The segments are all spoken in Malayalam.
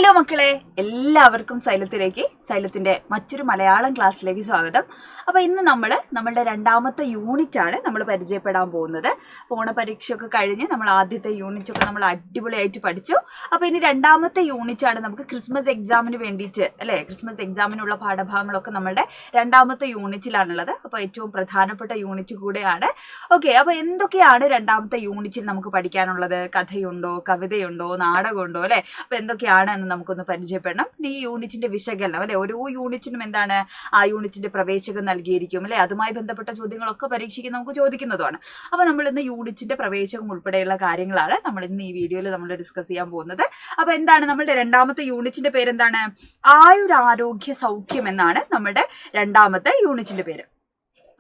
ഹലോ മക്കളെ, എല്ലാവർക്കും സൈലത്തിന്റെ മറ്റൊരു മലയാളം ക്ലാസ്സിലേക്ക് സ്വാഗതം. അപ്പോൾ ഇന്ന് നമ്മളുടെ രണ്ടാമത്തെ യൂണിറ്റ് ആണ് നമ്മൾ പരിചയപ്പെടാൻ പോകുന്നത്. ഓണപരീക്ഷയൊക്കെ കഴിഞ്ഞ് നമ്മൾ ആദ്യത്തെ യൂണിറ്റ് ഒക്കെ നമ്മൾ അടിപൊളിയായിട്ട് പഠിച്ചു. അപ്പോൾ ഇനി രണ്ടാമത്തെ യൂണിറ്റ് ആണ് നമുക്ക് ക്രിസ്മസ് എക്സാമിന് വേണ്ടിയിട്ട് അല്ലേ, ക്രിസ്മസ് എക്സാമിനുള്ള പാഠഭാഗങ്ങളൊക്കെ നമ്മളുടെ രണ്ടാമത്തെ യൂണിറ്റിലാണുള്ളത്. അപ്പോൾ ഏറ്റവും പ്രധാനപ്പെട്ട യൂണിറ്റ് കൂടെയാണ്. ഓക്കെ, അപ്പോൾ എന്തൊക്കെയാണ് രണ്ടാമത്തെ യൂണിറ്റിൽ നമുക്ക് പഠിക്കാനുള്ളത്? കഥയുണ്ടോ, കവിതയുണ്ടോ, നാടകമുണ്ടോ അല്ലേ? അപ്പോൾ എന്തൊക്കെയാണ് എന്ന് നമുക്കൊന്ന് പരിചയപ്പെടണം. ഈ യൂണിറ്റിന്റെ വിശകലനം അല്ലെ, ഓരോ യൂണിറ്റിനും എന്താണ് ആ യൂണിറ്റിന്റെ പ്രവേശകം നൽകിയിരിക്കും അല്ലെ, അതുമായി ബന്ധപ്പെട്ട ചോദ്യങ്ങളൊക്കെ പരീക്ഷയ്ക്ക് നമുക്ക് ചോദിക്കുന്നതാണ്. അപ്പൊ നമ്മൾ ഇന്ന് യൂണിറ്റിന്റെ പ്രവേശകം ഉൾപ്പെടെയുള്ള കാര്യങ്ങളാണ് നമ്മൾ ഇന്ന് ഈ വീഡിയോയിൽ നമ്മൾ ഡിസ്കസ് ചെയ്യാൻ പോകുന്നത്. അപ്പൊ എന്താണ് നമ്മുടെ രണ്ടാമത്തെ യൂണിറ്റിന്റെ പേരെന്താണ്? ആയുരാരോഗ്യ സൗഖ്യം എന്നാണ് നമ്മുടെ രണ്ടാമത്തെ യൂണിറ്റിന്റെ പേര്.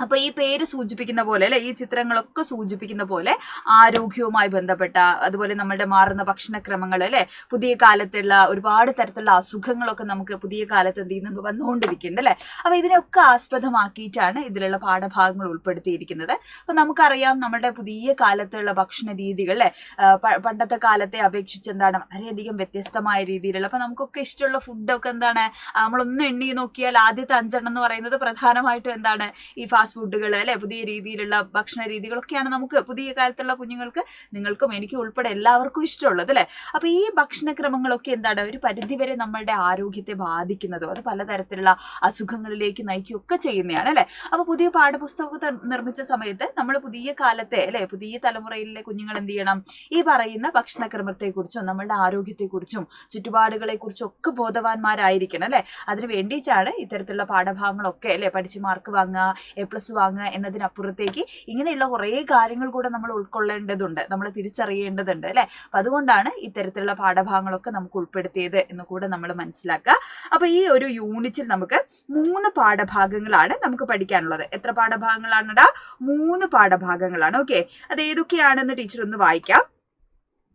അപ്പൊ ഈ പേര് സൂചിപ്പിക്കുന്ന പോലെ അല്ലെ, ഈ ചിത്രങ്ങളൊക്കെ സൂചിപ്പിക്കുന്ന പോലെ ആരോഗ്യവുമായി ബന്ധപ്പെട്ട, അതുപോലെ നമ്മുടെ മാറുന്ന ഭക്ഷണക്രമങ്ങൾ അല്ലെ, പുതിയ കാലത്തുള്ള ഒരുപാട് തരത്തിലുള്ള അസുഖങ്ങളൊക്കെ നമുക്ക് പുതിയ കാലത്ത് എന്ത് ചെയ്യുന്നുണ്ട്, വന്നുകൊണ്ടിരിക്കുന്നുണ്ട് അല്ലെ. അപ്പൊ ഇതിനൊക്കെ ആസ്പദമാക്കിയിട്ടാണ് ഇതിലുള്ള പാഠഭാഗങ്ങൾ ഉൾപ്പെടുത്തിയിരിക്കുന്നത്. അപ്പൊ നമുക്കറിയാം നമ്മുടെ പുതിയ കാലത്തുള്ള ഭക്ഷണ രീതികൾ അല്ലെ, പണ്ടത്തെ കാലത്തെ അപേക്ഷിച്ച് എന്താണ് വളരെയധികം വ്യത്യസ്തമായ രീതിയിലുള്ള, അപ്പൊ നമുക്കൊക്കെ ഇഷ്ടമുള്ള ഫുഡൊക്കെ എന്താണ്, നമ്മളൊന്ന് എണ്ണി നോക്കിയാൽ ആദ്യത്തെ 5 എന്ന് പറയുന്നത് പ്രധാനമായിട്ടും എന്താണ്, ഈ ഫാസ്റ്റ് ഫുഡുകൾ അല്ലെ, പുതിയ രീതിയിലുള്ള ഭക്ഷണ രീതികളൊക്കെയാണ് നമുക്ക് പുതിയ കാലത്തുള്ള കുഞ്ഞുങ്ങൾക്ക്, നിങ്ങൾക്കും എനിക്കും ഉൾപ്പെടെ എല്ലാവർക്കും ഇഷ്ടമുള്ളത് അല്ലെ. അപ്പൊ ഈ ഭക്ഷണക്രമങ്ങളൊക്കെ എന്താണ് ഒരു പരിധിവരെ നമ്മളുടെ ആരോഗ്യത്തെ ബാധിക്കുന്നതോ അത് പലതരത്തിലുള്ള അസുഖങ്ങളിലേക്ക് നയിക്കുകയൊക്കെ ചെയ്യുന്നതാണ് അല്ലെ. അപ്പൊ പുതിയ പാഠപുസ്തകമൊക്കെ നിർമ്മിച്ച സമയത്ത് നമ്മൾ പുതിയ കാലത്തെ അല്ലെ, പുതിയ തലമുറയിലെ കുഞ്ഞുങ്ങൾ എന്ത് ചെയ്യണം, ഈ പറയുന്ന ഭക്ഷണക്രമത്തെക്കുറിച്ചും നമ്മളുടെ ആരോഗ്യത്തെക്കുറിച്ചും ചുറ്റുപാടുകളെ കുറിച്ചും ഒക്കെ ബോധവാന്മാരായിരിക്കണം അല്ലെ. അതിന് വേണ്ടിയിട്ടാണ് ഇത്തരത്തിലുള്ള പാഠഭാഗങ്ങളൊക്കെ അല്ലെ, പഠിച്ച് മാർക്ക് വാങ്ങുക, A+ വാങ്ങുക എന്നതിനപ്പുറത്തേക്ക് ഇങ്ങനെയുള്ള കുറേ കാര്യങ്ങൾ കൂടെ നമ്മൾ ഉൾക്കൊള്ളേണ്ടതുണ്ട്, നമ്മൾ തിരിച്ചറിയേണ്ടതുണ്ട് അല്ലെ. അപ്പൊ അതുകൊണ്ടാണ് ഇത്തരത്തിലുള്ള പാഠഭാഗങ്ങളൊക്കെ നമുക്ക് ഉൾപ്പെടുത്തിയത് എന്ന് കൂടെ നമ്മൾ മനസ്സിലാക്കുക. അപ്പൊ ഈ ഒരു യൂണിറ്റിൽ നമുക്ക് 3 പാഠഭാഗങ്ങളാണ് നമുക്ക് പഠിക്കാനുള്ളത്. എത്ര പാഠഭാഗങ്ങളാണ്? 3 പാഠഭാഗങ്ങളാണ്. ഓക്കെ, അത് ഏതൊക്കെയാണെന്ന് ടീച്ചർ ഒന്ന് വായിക്കാം.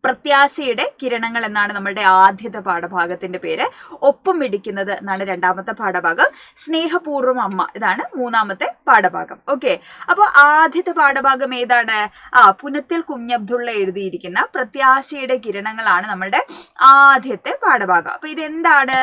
പ്രത്യാശയുടെ കിരണങ്ങൾ എന്നാണ് നമ്മുടെ ആദ്യത്തെ പാഠഭാഗത്തിന്റെ പേര്. ഒപ്പം ഇടിക്കുന്നത് എന്നാണ് രണ്ടാമത്തെ പാഠഭാഗം. സ്നേഹപൂർവ്വം അമ്മ ഇതാണ് മൂന്നാമത്തെ പാഠഭാഗം. ഓക്കെ, അപ്പൊ ആദ്യത്തെ പാഠഭാഗം ഏതാണ്? പുനത്തിൽ കുഞ്ഞബ്ദുള്ള എഴുതിയിരിക്കുന്ന പ്രത്യാശയുടെ കിരണങ്ങളാണ് നമ്മളുടെ ആദ്യത്തെ പാഠഭാഗം. അപ്പൊ ഇതെന്താണ്?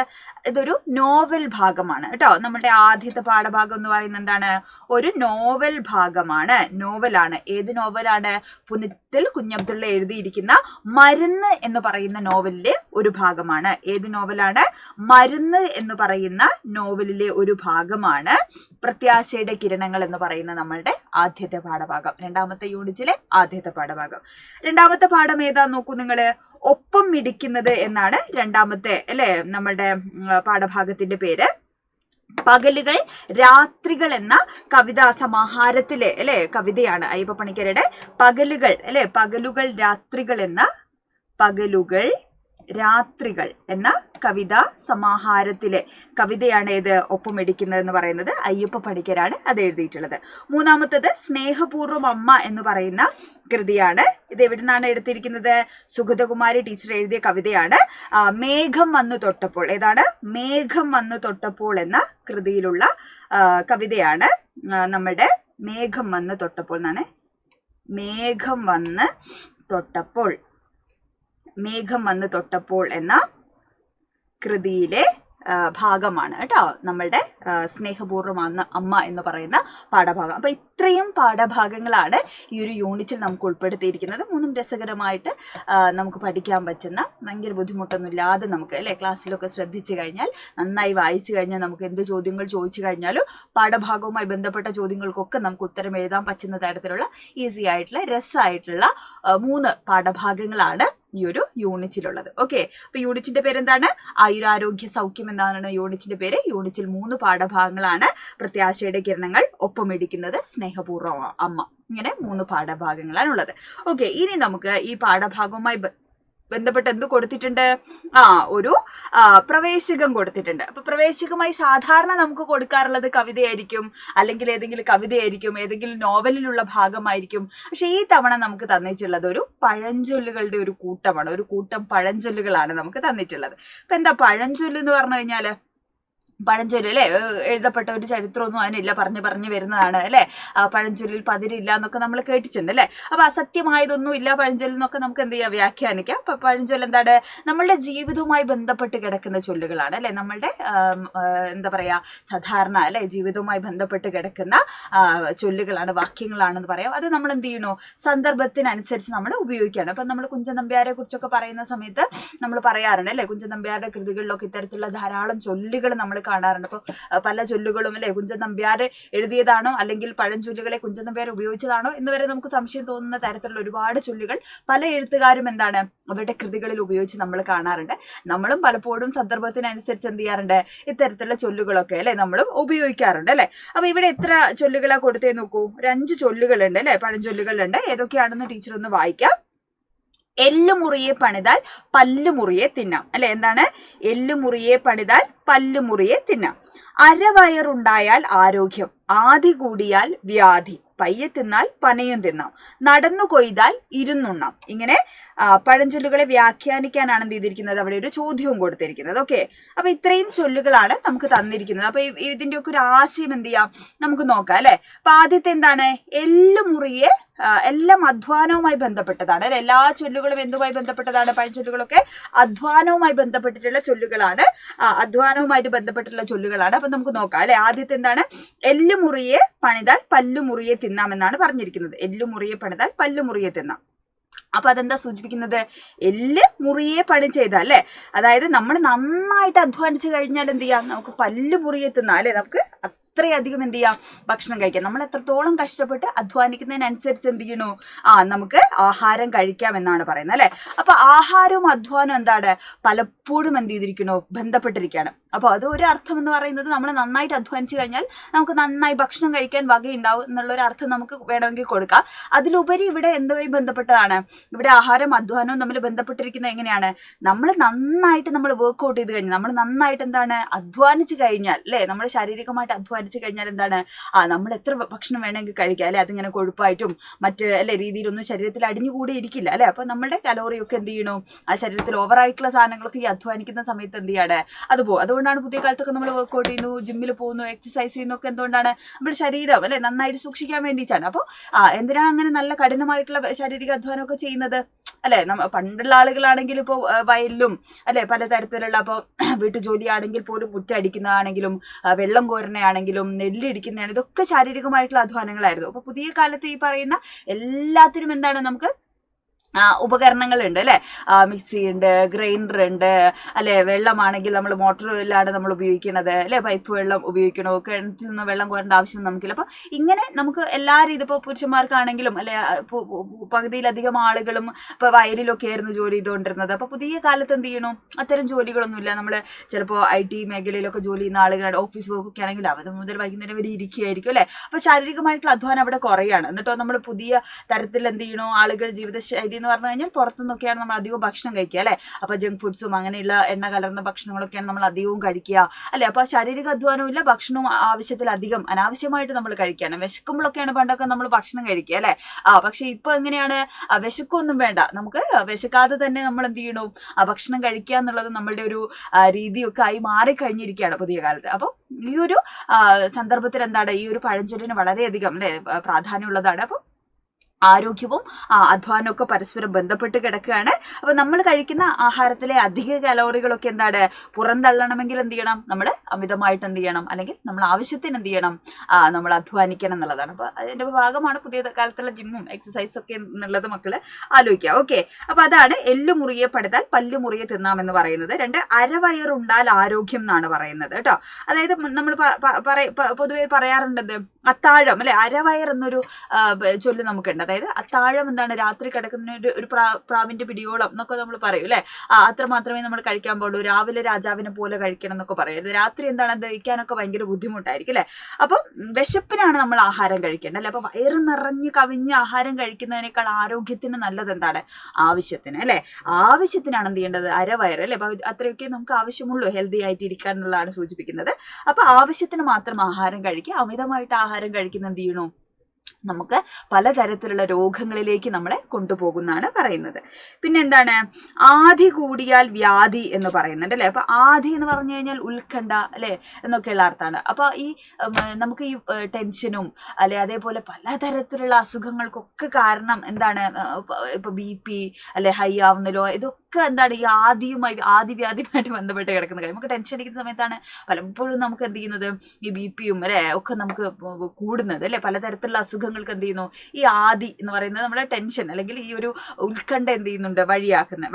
ഇതൊരു നോവൽ ഭാഗമാണ് കേട്ടോ. നമ്മുടെ ആദ്യത്തെ പാഠഭാഗം എന്ന് പറയുന്നത് എന്താണ്? ഒരു നോവൽ ഭാഗമാണ്, നോവലാണ്. ഏത് നോവലാണ്? പുനത്തിൽ കുഞ്ഞബ്ദുള്ള എഴുതിയിരിക്കുന്ന മരുന്ന് എന്ന് പറയുന്ന നോവലിലെ ഒരു ഭാഗമാണ്. ഏത് നോവലാണ്? മരുന്ന് എന്ന് പറയുന്ന നോവലിലെ ഒരു ഭാഗമാണ് പ്രത്യാശയുടെ കിരണങ്ങൾ എന്ന് പറയുന്ന നമ്മളുടെ ആദ്യത്തെ പാഠഭാഗം, രണ്ടാമത്തെ യൂണിറ്റിലെ ആദ്യത്തെ പാഠഭാഗം. രണ്ടാമത്തെ പാഠം ഏതാ നോക്കൂ നിങ്ങള്. ഒപ്പം മിടിക്കുന്നത് എന്നാണ് രണ്ടാമത്തെ അല്ലെ നമ്മുടെ പാഠഭാഗത്തിന്റെ പേര്. പകലുകൾ രാത്രികൾ എന്ന കവിതാ സമാഹാരത്തിലെ അല്ലെ കവിതയാണ് അയ്യപ്പ പണിക്കരുടെ പകലുകൾ അല്ലെ, പകലുകൾ രാത്രികൾ എന്ന കവിതാ സമാഹാരത്തിലെ കവിതയാണ് ഏത്? ഒപ്പമിടിക്കുന്നത് എന്ന് പറയുന്നത് അയ്യപ്പ പണിക്കരാണ് അത് എഴുതിയിട്ടുള്ളത്. മൂന്നാമത്തത് സ്നേഹപൂർവ്വം അമ്മ എന്ന് പറയുന്ന കൃതിയാണ്. ഇത് എവിടെ നിന്നാണ് എടുത്തിരിക്കുന്നത്? സുഗതകുമാരി ടീച്ചർ എഴുതിയ കവിതയാണ്. മേഘം വന്നു തൊട്ടപ്പോൾ, ഏതാണ്? മേഘം വന്നു തൊട്ടപ്പോൾ എന്ന കൃതിയിലുള്ള കവിതയാണ് നമ്മുടെ മേഘം വന്നു തൊട്ടപ്പോൾ എന്നാണ്. മേഘം വന്ന് തൊട്ടപ്പോൾ എന്ന കൃതിയിലെ ഭാഗമാണ് കേട്ടോ നമ്മളുടെ സ്നേഹപൂർവ്വം അമ്മ എന്ന് പറയുന്ന പാഠഭാഗം. അപ്പൊ ഇത്രയും പാഠഭാഗങ്ങളാണ് ഈ ഒരു യൂണിറ്റിൽ നമുക്ക് ഉൾപ്പെടുത്തിയിരിക്കുന്നത്. 3 രസകരമായിട്ട് നമുക്ക് പഠിക്കാൻ പറ്റുന്ന, ഭയങ്കര ബുദ്ധിമുട്ടൊന്നുമില്ലാതെ നമുക്ക് അല്ലെ ക്ലാസ്സിലൊക്കെ ശ്രദ്ധിച്ചു കഴിഞ്ഞാൽ, നന്നായി വായിച്ചു കഴിഞ്ഞാൽ, നമുക്ക് എന്ത് ചോദ്യങ്ങൾ ചോദിച്ചു കഴിഞ്ഞാലും പാഠഭാഗവുമായി ബന്ധപ്പെട്ട ചോദ്യങ്ങൾക്കൊക്കെ നമുക്ക് ഉത്തരം എഴുതാൻ പറ്റുന്ന തരത്തിലുള്ള ഈസി ആയിട്ടുള്ള രസമായിട്ടുള്ള 3 പാഠഭാഗങ്ങളാണ് ഈ ഒരു യൂണിറ്റിലുള്ളത്. ഓക്കെ, അപ്പൊ യൂണിറ്റിന്റെ പേരെന്താണ്? ആയുരാരോഗ്യ സൗഖ്യം എന്നാണ് യൂണിറ്റിന്റെ പേര്. യൂണിറ്റിൽ 3 പാഠഭാഗങ്ങളാണ്. പ്രത്യാശയുടെ കിരണങ്ങൾ, ഒപ്പമിടിക്കുന്നത്, സ്നേഹപൂർവ്വം അമ്മ, ഇങ്ങനെ 3 പാഠഭാഗങ്ങളാണ് ഉള്ളത്. ഓക്കെ, ഇനി നമുക്ക് ഈ പാഠഭാഗവുമായി ബന്ധപ്പെട്ട് എന്ത് കൊടുത്തിട്ടുണ്ട്? ഒരു പ്രവേശകം കൊടുത്തിട്ടുണ്ട്. അപ്പൊ പ്രവേശകമായി സാധാരണ നമുക്ക് കൊടുക്കാറുള്ളത് കവിതയായിരിക്കും, അല്ലെങ്കിൽ ഏതെങ്കിലും കവിതയായിരിക്കും, ഏതെങ്കിലും നോവലിലുള്ള ഭാഗമായിരിക്കും. പക്ഷെ ഈ തവണ നമുക്ക് തന്നിട്ടുള്ളത് ഒരു പഴഞ്ചൊല്ലുകളുടെ ഒരു കൂട്ടമാണ്. ഒരു കൂട്ടം പഴഞ്ചൊല്ലുകളാണ് നമുക്ക് തന്നിട്ടുള്ളത്. അപ്പൊ എന്താ പഴഞ്ചൊല്ല് എന്ന് പറഞ്ഞു കഴിഞ്ഞാല്, പഴഞ്ചൊല്ല് അല്ലെ, എഴുതപ്പെട്ട ഒരു ചരിത്രമൊന്നും അതിനില്ല, പറഞ്ഞു വരുന്നതാണ് അല്ലെ. പഴഞ്ചൊല്ലിൽ പതിരില്ല എന്നൊക്കെ നമ്മൾ കേട്ടിട്ടുണ്ട് അല്ലെ. അപ്പൊ അസത്യമായതൊന്നും ഇല്ല പഴഞ്ചൊല്ലിൽ നിന്നൊക്കെ നമുക്ക് എന്ത് ചെയ്യാം, വ്യാഖ്യാനിക്കാം. അപ്പൊ പഴഞ്ചൊല്ല് എന്താണ്, നമ്മളുടെ ജീവിതവുമായി ബന്ധപ്പെട്ട് കിടക്കുന്ന ചൊല്ലുകളാണ് അല്ലെ. നമ്മളുടെ എന്താ പറയാ, സാധാരണ അല്ലെ ജീവിതവുമായി ബന്ധപ്പെട്ട് കിടക്കുന്ന ചൊല്ലുകളാണ്, വാക്യങ്ങളാണെന്ന് പറയാം. അത് നമ്മൾ എന്ത് ചെയ്യണു, സന്ദർഭത്തിനനുസരിച്ച് നമ്മൾ ഉപയോഗിക്കുകയാണ്. അപ്പൊ നമ്മൾ കുഞ്ചൻ നമ്പ്യാരെ കുറിച്ചൊക്കെ പറയുന്ന സമയത്ത് നമ്മൾ പറയാറുണ്ട് അല്ലെ, കുഞ്ചൻ നമ്പ്യാരുടെ കൃതികളിലൊക്കെ ഇത്തരത്തിലുള്ള ധാരാളം ചൊല്ലുകൾ നമ്മൾ കാണാറുണ്ട്. അപ്പോൾ പല ചൊല്ലുകളും അല്ലെ കുഞ്ചൻ നമ്പ്യാർ എഴുതിയതാണോ അല്ലെങ്കിൽ പഴഞ്ചൊല്ലുകളെ കുഞ്ചൻ നമ്പ്യാർ ഉപയോഗിച്ചതാണോ എന്ന് വരെ നമുക്ക് സംശയം തോന്നുന്ന തരത്തിലുള്ള ഒരുപാട് ചൊല്ലുകൾ പല എഴുത്തുകാരും എന്താണ് അവരുടെ കൃതികളിൽ ഉപയോഗിച്ച് നമ്മൾ കാണാറുണ്ട്. നമ്മളും പലപ്പോഴും സന്ദർഭത്തിനനുസരിച്ച് എന്ത് ചെയ്യാറുണ്ട്, ഇത്തരത്തിലുള്ള ചൊല്ലുകളൊക്കെ അല്ലെ നമ്മളും ഉപയോഗിക്കാറുണ്ട് അല്ലെ. അപ്പൊ ഇവിടെ എത്ര ചൊല്ലുകളാ കൊടുത്തേ നോക്കൂ, ഒരു 5 ചൊല്ലുകളുണ്ട് അല്ലെ, പഴഞ്ചൊല്ലുകളുണ്ട്. ഏതൊക്കെയാണെന്ന് ടീച്ചർ ഒന്ന് വായിക്കാം. എല്ലുമുറിയെ പണിതാൽ പല്ലുമുറിയെ തിന്നാം അല്ലെ. എന്താണ്, എല്ലുമുറിയെ പണിതാൽ പല്ലുമുറിയെ തിന്നാം. അരവയറുണ്ടായാൽ ആരോഗ്യം, ആദി കൂടിയാൽ വ്യാധി, പയ്യെ തിന്നാൽ പനയും തിന്നാം, നടന്നു കൊയ്താൽ ഇരുന്നുണ്ണാം. ഇങ്ങനെ പഴഞ്ചൊല്ലുകളെ വ്യാഖ്യാനിക്കാനാണ് എന്ത് ചെയ്തിരിക്കുന്നത്, അവിടെ ഒരു ചോദ്യവും കൊടുത്തിരിക്കുന്നത്. ഓക്കെ, അപ്പൊ ഇത്രയും ചൊല്ലുകളാണ് നമുക്ക് തന്നിരിക്കുന്നത്. അപ്പൊ ഇതിന്റെ ഒക്കെ ഒരു ആശയം എന്ത് ചെയ്യാം, നമുക്ക് നോക്കാം അല്ലെ. അപ്പൊ ആദ്യത്തെ എന്താണ്, എല്ലുമുറിയെ, എല്ലാം അധ്വാനവുമായി ബന്ധപ്പെട്ടതാണ് അല്ലെ. എല്ലാ ചൊല്ലുകളും എന്തുമായി ബന്ധപ്പെട്ടതാണ്, പഴഞ്ചൊല്ലുകളൊക്കെ അധ്വാനവുമായി ബന്ധപ്പെട്ടിട്ടുള്ള ചൊല്ലുകളാണ്, അധ്വാനവുമായിട്ട് ബന്ധപ്പെട്ടിട്ടുള്ള ചൊല്ലുകളാണ്. അപ്പൊ നമുക്ക് നോക്കാം അല്ലെ. ആദ്യത്തെ എന്താണ്, എല്ലുമുറിയെ പണിതാൽ പല്ലുമുറിയെ തിന്നാമെന്നാണ് പറഞ്ഞിരിക്കുന്നത്. എല്ലുമുറിയെ പണിതാൽ പല്ലുമുറിയെ തിന്നാം. അപ്പൊ അതെന്താ സൂചിപ്പിക്കുന്നത്, എല്ല് മുറിയെ പണി ചെയ്താൽ അല്ലെ, അതായത് നമ്മൾ നന്നായിട്ട് അധ്വാനിച്ചു കഴിഞ്ഞാൽ എന്ത് ചെയ്യാം, നമുക്ക് പല്ല് മുറിയെ തിന്നാം അല്ലെ. നമുക്ക് അത്രയധികം എന്ത് ചെയ്യാം, ഭക്ഷണം കഴിക്കാം. നമ്മൾ എത്രത്തോളം കഷ്ടപ്പെട്ട് അധ്വാനിക്കുന്നതിനനുസരിച്ച് എന്ത് ചെയ്യണു, നമുക്ക് ആഹാരം കഴിക്കാം എന്നാണ് പറയുന്നത് അല്ലെ. അപ്പൊ ആഹാരവും അധ്വാനവും എന്താണ്, പലപ്പോഴും എന്ത് ചെയ്തിരിക്കണോ, ബന്ധപ്പെട്ടിരിക്കുകയാണ്. അപ്പൊ അത് ഒരു അർത്ഥം എന്ന് പറയുന്നത്, നമ്മൾ നന്നായിട്ട് അധ്വാനിച്ചു കഴിഞ്ഞാൽ നമുക്ക് നന്നായി ഭക്ഷണം കഴിക്കാൻ വകയുണ്ടാവും എന്നുള്ളൊരു അർത്ഥം നമുക്ക് വേണമെങ്കിൽ കൊടുക്കാം. അതിലുപരി ഇവിടെ എന്തുമായി ബന്ധപ്പെട്ടതാണ്, ഇവിടെ ആഹാരം അധ്വാനവും തമ്മിൽ ബന്ധപ്പെട്ടിരിക്കുന്നത് എങ്ങനെയാണ്, നമ്മൾ നന്നായിട്ട് നമ്മൾ വർക്ക്ഔട്ട് ചെയ്ത് കഴിഞ്ഞാൽ, നമ്മൾ നന്നായിട്ട് എന്താണ് അധ്വാനിച്ചു കഴിഞ്ഞാൽ അല്ലെ, നമ്മൾ ശാരീരികമായിട്ട് അധ്വാനിച്ചു കഴിഞ്ഞാൽ എന്താണ്, നമ്മൾ എത്ര ഭക്ഷണം വേണമെങ്കിൽ കഴിക്കാം അല്ലെ. അതിങ്ങനെ കൊഴുപ്പായിട്ടും മറ്റ് അല്ലെ രീതിയിലൊന്നും ശരീരത്തിൽ അടിഞ്ഞുകൂടി ഇരിക്കില്ല അല്ലെ. അപ്പൊ നമ്മളുടെ കലോറിയൊക്കെ എന്ത് ചെയ്യണു, ആ ശരീരത്തിൽ ഓവറായിട്ടുള്ള സാധനങ്ങളൊക്കെ ഈ അധ്വാനിക്കുന്ന സമയത്ത് എന്ത് ചെയ്യാണ്, അത് പോകും. അതുകൊണ്ടാണ് പുതിയ കാലത്തൊക്കെ നമ്മൾ വർക്ക്ഔട്ട് ചെയ്യുന്നു, ജിമ്മിൽ പോകുന്നു, എക്സസൈസ് ചെയ്യുന്നൊക്കെ എന്തുകൊണ്ടാണ്, നമ്മുടെ ശരീരം അല്ലെ നന്നായിട്ട് സൂക്ഷിക്കാൻ വേണ്ടിയിട്ടാണ്. അപ്പോൾ എന്തിനാണ് അങ്ങനെ നല്ല കഠിനമായിട്ടുള്ള ശാരീരിക അധ്വാനമൊക്കെ ചെയ്യുന്നത് അല്ലെ. പണ്ടുള്ള ആളുകളാണെങ്കിൽ ഇപ്പോൾ വയലിലും അല്ലെ പലതരത്തിലുള്ള, ഇപ്പോൾ വീട്ടുജോലി ആണെങ്കിൽ പോലും മുറ്റടിക്കുന്നതാണെങ്കിലും വെള്ളം കോരണയാണെങ്കിലും നെല്ലിടിക്കുന്നതാണ്, ഇതൊക്കെ ശാരീരികമായിട്ടുള്ള അധ്വാനങ്ങളായിരുന്നു. അപ്പൊ പുതിയ കാലത്ത് ഈ പറയുന്ന എല്ലാത്തിനും എന്താണ്, നമുക്ക് ഉപകരണങ്ങളുണ്ട് അല്ലെ. മിക്സി ഉണ്ട്, ഗ്രൈൻഡർ ഉണ്ട് അല്ലെ. വെള്ളമാണെങ്കിൽ നമ്മൾ മോട്ടറിലാണ് നമ്മൾ ഉപയോഗിക്കുന്നത് അല്ലെ, പൈപ്പ് വെള്ളം ഉപയോഗിക്കണോ, കിണറ്റിൽ നിന്ന് വെള്ളം കോരേണ്ട ആവശ്യം നമുക്കില്ല. അപ്പൊ ഇങ്ങനെ നമുക്ക് എല്ലാ രീതി, ഇപ്പോൾ പുരുഷന്മാർക്കാണെങ്കിലും അല്ലെ, പകുതിയിലധികം ആളുകളും ഇപ്പൊ വയലിലൊക്കെ ആയിരുന്നു ജോലി ചെയ്തുകൊണ്ടിരുന്നത്. അപ്പൊ പുതിയ കാലത്ത് എന്ത് ചെയ്യണു, അത്തരം ജോലികളൊന്നുമില്ല. നമ്മൾ ചിലപ്പോൾ IT മേഖലയിലൊക്കെ ജോലി ചെയ്യുന്ന ആളുകളുടെ ഓഫീസ് വർക്ക് ഒക്കെ ആണെങ്കിൽ അവർ മുതൽ വൈകുന്നേരം വരെ ഇരിക്കുകയായിരിക്കും അല്ലെ. അപ്പൊ ശാരീരികമായിട്ടുള്ള അധ്വാനം അവിടെ കുറയാണ്. എന്നിട്ടോ നമ്മൾ പുതിയ തരത്തിൽ എന്ത് ചെയ്യണോ, ആളുകൾ ജീവിതശൈലി എന്ന് പറഞ്ഞു കഴിഞ്ഞാൽ പുറത്തുനിന്നൊക്കെയാണ് നമ്മൾ അധികവും ഭക്ഷണം കഴിക്കുക അല്ലെ. അപ്പൊ ജങ്ക് ഫുഡ്സും അങ്ങനെയുള്ള എണ്ണ കലർന്ന ഭക്ഷണങ്ങളൊക്കെയാണ് നമ്മൾ അധികവും കഴിക്കുക അല്ലെ. അപ്പൊ ശാരീരിക അധ്വാനവും ഇല്ല, ഭക്ഷണവും ആവശ്യത്തിലധികം അനാവശ്യമായിട്ട് നമ്മൾ കഴിക്കുകയാണ്. വിശക്കുമ്പോഴൊക്കെയാണ് പണ്ടൊക്കെ നമ്മൾ ഭക്ഷണം കഴിക്കുക അല്ലെ. പക്ഷെ ഇപ്പൊ എങ്ങനെയാണ്, വിശക്കൊന്നും വേണ്ട, നമുക്ക് വിശക്കാതെ തന്നെ നമ്മൾ എന്ത് ചെയ്യണു, ഭക്ഷണം കഴിക്കുക എന്നുള്ളത് നമ്മളുടെ ഒരു രീതിയൊക്കെ ആയി മാറിക്കഴിഞ്ഞിരിക്കുകയാണ് പുതിയ കാലത്ത്. അപ്പൊ ഈ ഒരു സന്ദർഭത്തിൽ എന്താണ്, ഈ ഒരു പഴഞ്ചൊല്ലിന് വളരെയധികം അല്ലെ പ്രാധാന്യമുള്ളതാണ്. അപ്പൊ ആരോഗ്യവും അധ്വാനമൊക്കെ പരസ്പരം ബന്ധപ്പെട്ട് കിടക്കുകയാണ്. അപ്പൊ നമ്മൾ കഴിക്കുന്ന ആഹാരത്തിലെ അധിക കലോറികളൊക്കെ എന്താണ്, പുറന്തള്ളണമെങ്കിൽ എന്ത് ചെയ്യണം, നമ്മൾ അമിതമായിട്ട് എന്ത് ചെയ്യണം, അല്ലെങ്കിൽ നമ്മൾ ആവശ്യത്തിന് എന്ത് ചെയ്യണം, നമ്മൾ അധ്വാനിക്കണം എന്നുള്ളതാണ്. അപ്പൊ അതിന്റെ ഭാഗമാണ് പുതിയ കാലത്തുള്ള ജിമ്മും എക്സസൈസും ഒക്കെ എന്നുള്ളത് മക്കള് ആലോചിക്കുക. ഓക്കെ, അപ്പൊ അതാണ് എല്ലുമുറിയെ പടുത്താൽ പല്ലുമുറിയെ തിന്നാമെന്ന് പറയുന്നത്. 2, അരവയറുണ്ടാൽ ആരോഗ്യം എന്നാണ് പറയുന്നത് കേട്ടോ. അതായത് നമ്മൾ പൊതുവെ പറയാറുണ്ടത് അത്താഴം അല്ലെ, അരവയർ എന്നൊരു ചൊല്ല് നമുക്കുണ്ട്. അതായത് അത്താഴം എന്താണ്, രാത്രി കിടക്കുന്ന ഒരു പ്രാവിന്റെ പിടിയോളം എന്നൊക്കെ നമ്മൾ പറയും അല്ലെ. അത്ര മാത്രമേ നമ്മൾ കഴിക്കാൻ പാടുള്ളൂ, രാവിലെ രാജാവിനെ പോലെ കഴിക്കണം എന്നൊക്കെ പറയും. രാത്രി എന്താണ്, ദഹിക്കാനൊക്കെ ഭയങ്കര ബുദ്ധിമുട്ടായിരിക്കും അല്ലെ. അപ്പൊ വിശപ്പിനാണ് നമ്മൾ ആഹാരം കഴിക്കേണ്ടത് അല്ലെ. അപ്പൊ വയറ് നിറഞ്ഞ് കവിഞ്ഞ് ആഹാരം കഴിക്കുന്നതിനേക്കാൾ ആരോഗ്യത്തിന് നല്ലത് എന്താണ്, ആവശ്യത്തിന് അല്ലെ. ആവശ്യത്തിനാണ് എന്ത് ചെയ്യേണ്ടത്, അരവയറ് അല്ലെ. അത്രയൊക്കെ നമുക്ക് ആവശ്യമുള്ളൂ ഹെൽത്തി ആയിട്ട് ഇരിക്കാൻ എന്നുള്ളതാണ് സൂചിപ്പിക്കുന്നത്. അപ്പൊ ആവശ്യത്തിന് മാത്രം ആഹാരം കഴിക്കുക, അമിതമായിട്ട് ആഹാരം കഴിക്കുന്ന എന്ത് ചെയ്യണു, നമുക്ക് പലതരത്തിലുള്ള രോഗങ്ങളിലേക്ക് നമ്മളെ കൊണ്ടുപോകുന്നതാണ് പറയുന്നത്. പിന്നെ എന്താണ്, ആധി കൂടിയാൽ വ്യാധി എന്ന് പറയുന്നുണ്ട് അല്ലേ. അപ്പൊ ആധി എന്ന് പറഞ്ഞു കഴിഞ്ഞാൽ ഉത്കണ്ഠ അല്ലെ എന്നൊക്കെയുള്ള അർത്ഥമാണ്. അപ്പൊ ഈ നമുക്ക് ഈ ടെൻഷനും അല്ലെ അതേപോലെ പലതരത്തിലുള്ള അസുഖങ്ങൾക്കൊക്കെ കാരണം എന്താണ്, ഇപ്പൊ BP അല്ലെ ഹൈ ആവുന്നല്ലോ, ഇതൊക്കെ എന്താണ് ഈ ആദിവ്യാധിയുമായിട്ട് ബന്ധപ്പെട്ട് കിടക്കുന്ന കാര്യം. നമുക്ക് ടെൻഷൻ അടിക്കുന്ന സമയത്താണ് പലപ്പോഴും നമുക്ക് എന്ത് ചെയ്യുന്നത്, ഈ BP അല്ലെ ഒക്കെ നമുക്ക് കൂടുന്നത് അല്ലെ. പലതരത്തിലുള്ള അസുഖങ്ങൾക്ക് എന്ത് ചെയ്യുന്നു, ഈ ആദി എന്ന് പറയുന്നത് നമ്മുടെ ടെൻഷൻ അല്ലെങ്കിൽ ഈ ഒരു ഉത്കണ്ഠ എന്ത് ചെയ്യുന്നുണ്ട്,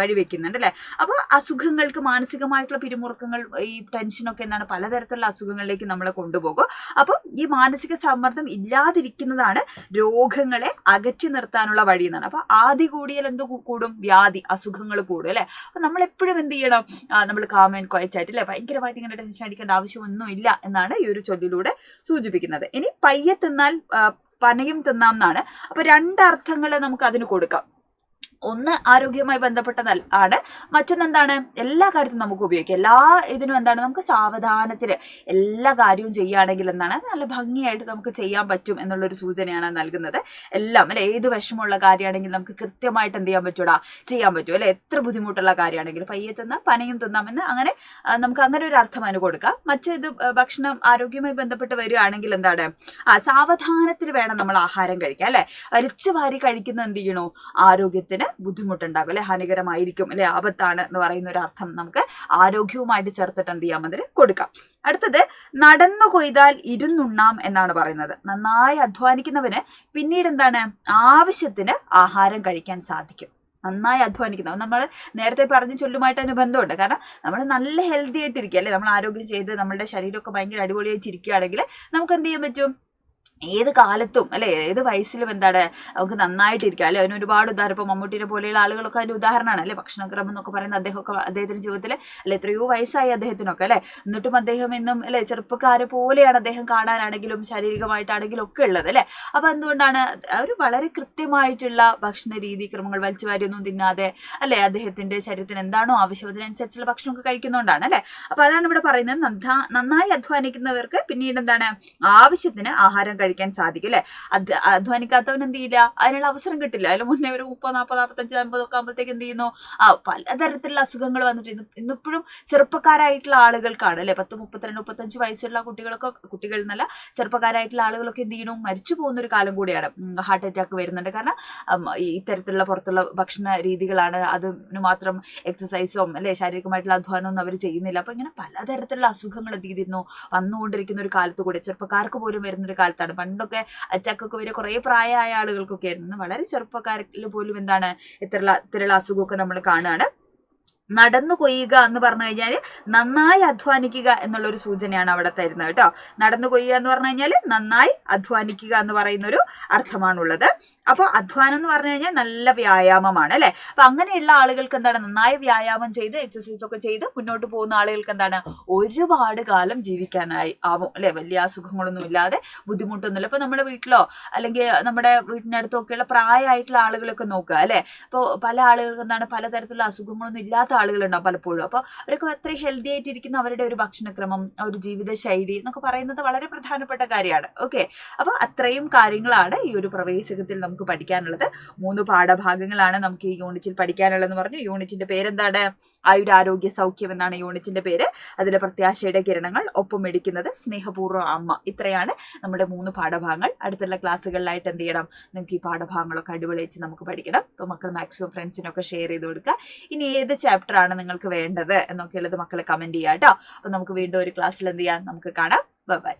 വഴിവെക്കുന്നുണ്ട് അല്ലെ. അപ്പോൾ അസുഖങ്ങൾക്ക്, മാനസികമായിട്ടുള്ള പിരിമുറുക്കങ്ങൾ, ഈ ടെൻഷനൊക്കെ എന്താണ് പലതരത്തിലുള്ള അസുഖങ്ങളിലേക്ക് നമ്മളെ കൊണ്ടുപോകും. അപ്പം ഈ മാനസിക സമ്മർദ്ദം ഇല്ലാതിരിക്കുന്നതാണ് രോഗങ്ങളെ അകറ്റി നിർത്താനുള്ള വഴി എന്നാണ്. അപ്പൊ ആദി കൂടിയാൽ എന്ത് കൂടും, വ്യാധി, അസുഖങ്ങൾ കൂടും അല്ലെ. അപ്പൊ നമ്മൾ എപ്പോഴും എന്ത് ചെയ്യണം, നമ്മൾ കാം ആൻഡ് ക്വയറ്റ് അല്ലെ, ഭയങ്കരമായിട്ട് ഇങ്ങനെ ടെൻഷൻ അടിക്കേണ്ട ആവശ്യമൊന്നും ഇല്ല എന്നാണ് ഈ ഒരു ചൊല്ലിലൂടെ സൂചിപ്പിക്കുന്നത്. ഇനി പയ്യെ തിന്നാൽ പനയും തിന്നാം എന്നാണ്. അപ്പൊ രണ്ടർത്ഥങ്ങൾ നമുക്ക് അതിന് കൊടുക്കാം. ഒന്ന് ആരോഗ്യവുമായി ബന്ധപ്പെട്ടതാണ്, മറ്റൊന്നെന്താണ് എല്ലാ കാര്യത്തിനും നമുക്ക് ഉപയോഗിക്കാം. എല്ലാ ഇതിനും എന്താണ്, നമുക്ക് സാവധാനത്തിൽ എല്ലാ കാര്യവും ചെയ്യുകയാണെങ്കിൽ എന്താണ് നല്ല ഭംഗിയായിട്ട് നമുക്ക് ചെയ്യാൻ പറ്റും എന്നുള്ളൊരു സൂചനയാണ് നൽകുന്നത്. എല്ലാം അല്ലെ, ഏത് വിഷമമുള്ള കാര്യമാണെങ്കിൽ നമുക്ക് കൃത്യമായിട്ട് എന്ത് ചെയ്യാൻ ചെയ്യാൻ പറ്റും അല്ലെ. എത്ര ബുദ്ധിമുട്ടുള്ള കാര്യമാണെങ്കിലും പയ്യെ തിന്നാം പനയും തിന്നാമെന്ന് അങ്ങനെ നമുക്ക് അങ്ങനെ ഒരു അർത്ഥം അതിന് കൊടുക്കാം. മറ്റേത് ഭക്ഷണം ആരോഗ്യവുമായി ബന്ധപ്പെട്ട് വരികയാണെങ്കിൽ എന്താണ്, സാവധാനത്തിൽ വേണം നമ്മൾ ആഹാരം കഴിക്കാം അല്ലെ. വലിച്ചു വാരി കഴിക്കുന്ന എന്ത് ചെയ്യണോ, ആരോഗ്യത്തിന് ബുദ്ധിമുട്ടുണ്ടാകും അല്ലെ, ഹാനികരമായിരിക്കും അല്ലെ, ആപത്താണ് എന്ന് പറയുന്ന ഒരു അർത്ഥം നമുക്ക് ആരോഗ്യവുമായിട്ട് ചേർത്തിട്ട് എന്ത് ചെയ്യാം, അതിന് കൊടുക്കാം. അടുത്തത് നടന്നു കൊയ്താൽ ഇരുന്നുണ്ണാം എന്നാണ് പറയുന്നത്. നന്നായി അധ്വാനിക്കുന്നവന് പിന്നീട് എന്താണ്, ആവശ്യത്തിന് ആഹാരം കഴിക്കാൻ സാധിക്കും. നന്നായി അധ്വാനിക്കുന്നത് നമ്മൾ നേരത്തെ പറഞ്ഞ ചൊല്ലുമായിട്ട് അതിന് ബന്ധമുണ്ട്. കാരണം നമ്മൾ നല്ല ഹെൽത്തി ആയിട്ടിരിക്കുക അല്ലെ, നമ്മൾ ആരോഗ്യം ചെയ്ത് നമ്മളുടെ ശരീരമൊക്കെ ഭയങ്കര അടിപൊളിയായിട്ടിരിക്കുകയാണെങ്കിൽ നമുക്ക് എന്ത് ചെയ്യാൻ പറ്റും, ഏത് കാലത്തും അല്ലെ ഏത് വയസ്സിലും എന്താണ് നമുക്ക് നന്നായിട്ടിരിക്കുക അല്ലെ. അതിന് ഒരുപാട് ഉദാഹരണം, ഇപ്പൊ മമ്മൂട്ടിനെ പോലെയുള്ള ആളുകളൊക്കെ അതിന്റെ ഉദാഹരണമാണ് അല്ലെ. ഭക്ഷണക്രമം എന്നൊക്കെ പറയുന്ന അദ്ദേഹത്തിന്റെ ജീവിതത്തിൽ അല്ലെ എത്രയോ വയസ്സായി അദ്ദേഹത്തിനൊക്കെ അല്ലെ, എന്നിട്ടും അദ്ദേഹം എന്നും അല്ലെ ചെറുപ്പക്കാരെ പോലെയാണ് അദ്ദേഹം കാണാനാണെങ്കിലും ശാരീരികമായിട്ടാണെങ്കിലും ഒക്കെ ഉള്ളത് അല്ലെ. അപ്പൊ എന്തുകൊണ്ടാണ്, ഒരു വളരെ കൃത്യമായിട്ടുള്ള ഭക്ഷണ രീതി ക്രമങ്ങൾ, വലിച്ചുവാരിയൊന്നും തിന്നാതെ അല്ലെ, അദ്ദേഹത്തിന്റെ ശരീരത്തിന് എന്താണോ ആവശ്യം അതിനനുസരിച്ചുള്ള ഭക്ഷണമൊക്കെ കഴിക്കുന്നതുകൊണ്ടാണ് അല്ലെ. അപ്പൊ അതാണ് ഇവിടെ പറയുന്നത്, നന്നായി അധ്വാനിക്കുന്നവർക്ക് പിന്നീട് എന്താണ്, ആവശ്യത്തിന് ആഹാരം കഴിക്കാൻ സാധിക്കും അല്ലെ. അധ്വാനിക്കാത്തവൻ എന്ത് ചെയ്യില്ല, അതിനുള്ള അവസരം കിട്ടില്ല. അതിന് മുന്നേ ഒരു 30, 40, 45, 50 ഒക്കെ ആകുമ്പോഴത്തേക്ക് എന്ത് ചെയ്യുന്നു, പലതരത്തിലുള്ള അസുഖങ്ങൾ വന്നിട്ട് ഇന്നിപ്പോഴും ചെറുപ്പക്കാരായിട്ടുള്ള ആളുകൾക്കാണ് അല്ലെ, 10, 32, 35 വയസ്സുള്ള കുട്ടികൾ എന്നല്ല ചെറുപ്പക്കാരായിട്ടുള്ള ആളുകളൊക്കെ എന്ത് ചെയ്യണം, മരിച്ചു പോകുന്ന ഒരു കാലം കൂടിയാണ്. ഹാർട്ട് അറ്റാക്ക് വരുന്നുണ്ട്. കാരണം ഇത്തരത്തിലുള്ള പുറത്തുള്ള ഭക്ഷണ രീതികളാണ്. അതിന് മാത്രം എക്സസൈസോ അല്ലെ ശാരീരികമായിട്ടുള്ള അധ്വാനമൊന്നും അവർ ചെയ്യുന്നില്ല. അപ്പൊ ഇങ്ങനെ പലതരത്തിലുള്ള അസുഖങ്ങൾ എന്ത് ചെയ്തിരുന്നു, വന്നുകൊണ്ടിരിക്കുന്ന ഒരു കാലത്ത് കൂടി ചെറുപ്പക്കാർക്ക് പോലും വരുന്നൊരു കാലത്താണ്. പണ്ടൊക്കെ അറ്റാക്കൊക്കെ വരെ കുറെ പ്രായമായ ആളുകൾക്കൊക്കെ ആയിരുന്നു. വളരെ ചെറുപ്പക്കാരിൽ പോലും എന്താണ് ഇത്തരത്തിലുള്ള അസുഖമൊക്കെ നമ്മൾ കാണുകയാണ്. നടന്നു കൊയ്യുക എന്ന് പറഞ്ഞു കഴിഞ്ഞാൽ നന്നായി അധ്വാനിക്കുക എന്നുള്ളൊരു സൂചനയാണ് അവിടെ തരുന്നത് കേട്ടോ. നടന്നു കൊയ്യുക എന്ന് പറഞ്ഞു കഴിഞ്ഞാൽ നന്നായി അധ്വാനിക്കുക എന്ന് പറയുന്നൊരു അർത്ഥമാണുള്ളത്. അപ്പോൾ അധ്വാനം എന്ന് പറഞ്ഞു കഴിഞ്ഞാൽ നല്ല വ്യായാമമാണ് അല്ലെ. അപ്പൊ അങ്ങനെയുള്ള ആളുകൾക്ക് എന്താണ്, നന്നായി വ്യായാമം ചെയ്ത് എക്സസൈസ് ഒക്കെ ചെയ്ത് മുന്നോട്ട് പോകുന്ന ആളുകൾക്ക് എന്താണ്, ഒരുപാട് കാലം ജീവിക്കാനായി ആവും അല്ലെ. വലിയ അസുഖങ്ങളൊന്നും ഇല്ലാതെ ബുദ്ധിമുട്ടൊന്നുമില്ല. ഇപ്പൊ നമ്മുടെ വീട്ടിലോ അല്ലെങ്കിൽ നമ്മുടെ വീട്ടിനടുത്തൊക്കെയുള്ള പ്രായമായിട്ടുള്ള ആളുകളൊക്കെ നോക്കുക അല്ലെ. അപ്പോൾ പല ആളുകൾക്ക് എന്താണ്, പലതരത്തിലുള്ള അസുഖങ്ങളൊന്നും ഇല്ലാത്ത ആളുകളുണ്ടാവും പലപ്പോഴും. അപ്പോൾ അവരൊക്കെ അത്രയും ഹെൽത്തി ആയിട്ടിരിക്കുന്ന അവരുടെ ഒരു ഭക്ഷണക്രമം, ഒരു ജീവിത ശൈലി എന്നൊക്കെ പറയുന്നത് വളരെ പ്രധാനപ്പെട്ട കാര്യമാണ്. ഓക്കെ, അപ്പൊ അത്രയും കാര്യങ്ങളാണ് ഈ ഒരു പ്രവേശകത്തിൽ നമുക്ക് പഠിക്കാനുള്ളത്. 3 പാഠഭാഗങ്ങളാണ് നമുക്ക് ഈ യൂണിറ്റിൽ പഠിക്കാനുള്ളതെന്ന് പറഞ്ഞു. യൂണിറ്റിന്റെ പേരെന്താണ്, ആയുരാരോഗ്യ സൗഖ്യം എന്നാണ് യൂണിറ്റിന്റെ പേര്. അതിലെ പ്രത്യാശയുടെ കിരണങ്ങൾ, ഒപ്പം ഇടിക്കുന്നത്, സ്നേഹപൂർവ്വം അമ്മ. ഇത്രയാണ് നമ്മുടെ 3 പാഠഭാഗങ്ങൾ. അടുത്തുള്ള ക്ലാസ്സുകളിലായിട്ട് എന്ത് ചെയ്യണം, നമുക്ക് ഈ പാഠഭാഗങ്ങളൊക്കെ അടിപൊളിച്ച് നമുക്ക് പഠിക്കണം. അപ്പോൾ മക്കൾ മാക്സിമം ഫ്രണ്ട്സിനൊക്കെ ഷെയർ ചെയ്ത് കൊടുക്കുക. ഇനി ഏത് ചാപ്റ്റർ ആണ് നിങ്ങൾക്ക് വേണ്ടത് എന്നൊക്കെ ഉള്ളത് മക്കളെ കമന്റ് ചെയ്യാം കേട്ടോ. അപ്പൊ നമുക്ക് വീണ്ടും ഒരു ക്ലാസ്സിൽ എന്ത് ചെയ്യാം, നമുക്ക് കാണാം. Bye bye.